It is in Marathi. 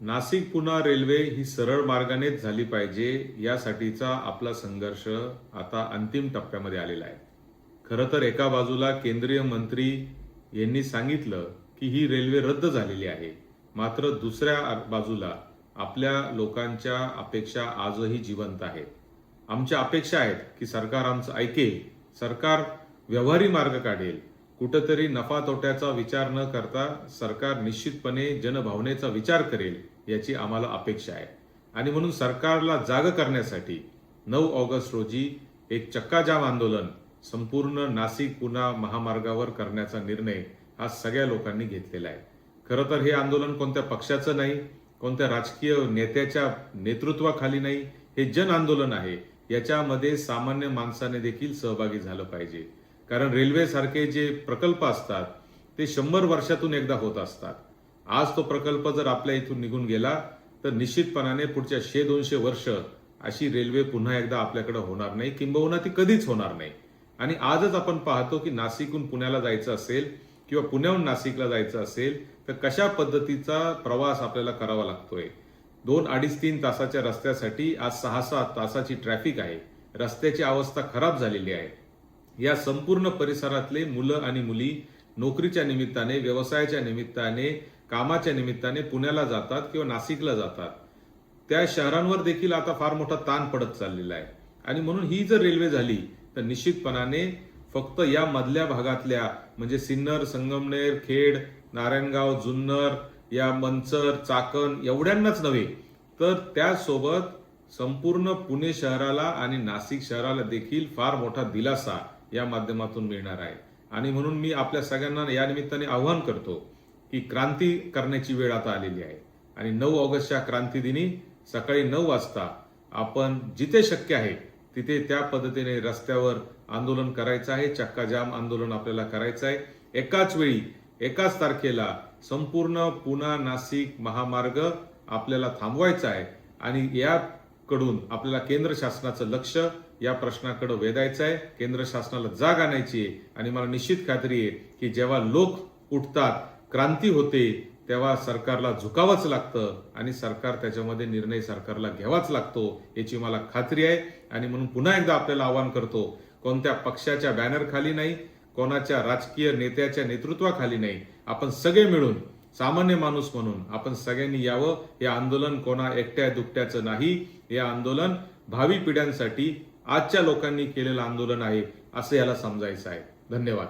नाशिक पुणे रेल्वे ही सरळ मार्गानेच झाली पाहिजे यासाठीचा आपला संघर्ष आता अंतिम टप्प्यामध्ये आलेला आहे. खरं तर एका बाजूला केंद्रीय मंत्री यांनी सांगितलं की ही रेल्वे रद्द झालेली आहे, मात्र दुसऱ्या बाजूला आपल्या लोकांच्या अपेक्षा आजही जिवंत आहेत. आमच्या अपेक्षा आहेत की सरकार आमचं ऐकेल, सरकार व्यवहारी मार्ग काढेल, कुठेतरी नफा तोट्याचा विचार न करता सरकार निश्चितपणे जनभावनेचा विचार करेल याची आम्हाला अपेक्षा आहे. आणि म्हणून सरकारला जाग करण्यासाठी 9 ऑगस्ट रोजी एक चक्काजाम आंदोलन संपूर्ण नाशिक पुणे महामार्गावर करण्याचा निर्णय हा सगळ्या लोकांनी घेतलेला आहे. खरं तर हे आंदोलन कोणत्या पक्षाचं नाही, कोणत्या राजकीय नेत्याच्या नेतृत्वाखाली नाही, हे जन आंदोलन आहे. याच्यामध्ये सामान्य माणसाने देखील सहभागी झालं पाहिजे. कारण रेल्वे सारखे जे प्रकल्प असतात ते 100 वर्षातून एकदा होत असतात. आज तो प्रकल्प जर आपल्या इथून निघून गेला तर निश्चितपणाने पुढच्या 100-200 वर्ष अशी रेल्वे पुन्हा एकदा आपल्याकडे होणार नाही, किंबहुना ती कधीच होणार नाही. आणि आजच आपण पाहतो की नाशिकहून पुण्याला जायचं असेल किंवा पुण्याहून नाशिकला जायचं असेल तर कशा पद्धतीचा प्रवास आपल्याला करावा लागतोय. 2-2.5-3 तासाच्या रस्त्यासाठी आज 6-7 तासाची ट्रॅफिक आहे. रस्त्याची अवस्था खराब झालेली आहे. या संपूर्ण परिसरातले मुलं आणि मुली नोकरीच्या निमित्ताने, व्यवसायाच्या निमित्ताने, कामाच्या निमित्ताने पुण्याला जातात किंवा नाशिकला जातात. त्या शहरांवर देखील आता फार मोठा ताण पडत चाललेला आहे. आणि म्हणून ही जर रेल्वे झाली तर निश्चितपणाने फक्त या मधल्या भागातल्या म्हणजे सिन्नर, संगमनेर, खेड, नारायणगाव, जुन्नर, या मंचर, चाकण एवढ्यांनाच नव्हे तर त्यासोबत संपूर्ण पुणे शहराला आणि नाशिक शहराला देखील फार मोठा दिलासा या माध्यमातून मिळणार आहे. आणि म्हणून मी आपल्या सगळ्यांना या निमित्ताने आवाहन करतो की क्रांती करण्याची वेळ आता आलेली आहे. आणि 9 ऑगस्टच्या क्रांती दिनी सकाळी 9 वाजता आपण जिथे शक्य आहे तिथे त्या पद्धतीने रस्त्यावर आंदोलन करायचं आहे. चक्काजाम आंदोलन आपल्याला करायचं आहे. एकाच वेळी एकाच तारखेला संपूर्ण पुणे नाशिक महामार्ग आपल्याला थांबवायचा आहे. आणि याकडून आपल्याला केंद्र शासनाचं लक्ष या प्रश्नाकडे वेधायचं आहे. केंद्र शासनाला जाग आणायची आहे. आणि मला निश्चित खात्री आहे की जेव्हा लोक उठतात, क्रांती होते, तेव्हा सरकारला झुकावंच लागतं आणि सरकार त्याच्यामध्ये निर्णय सरकारला घ्यावाच लागतो याची मला खात्री आहे. आणि म्हणून पुन्हा एकदा आपल्याला आवाहन करतो, कोणत्या पक्षाच्या बॅनर खाली नाही, कोणाच्या राजकीय नेत्याच्या नेतृत्वाखाली नाही, आपण सगळे मिळून सामान्य माणूस म्हणून आपण सगळ्यांनी यावं. हे आंदोलन कोणा एकट्या दुकट्याचं नाही, हे आंदोलन भावी पिढ्यांसाठी आजच्या लोकांनी केलेलं आंदोलन आहे असं याला समजायचं आहे. धन्यवाद.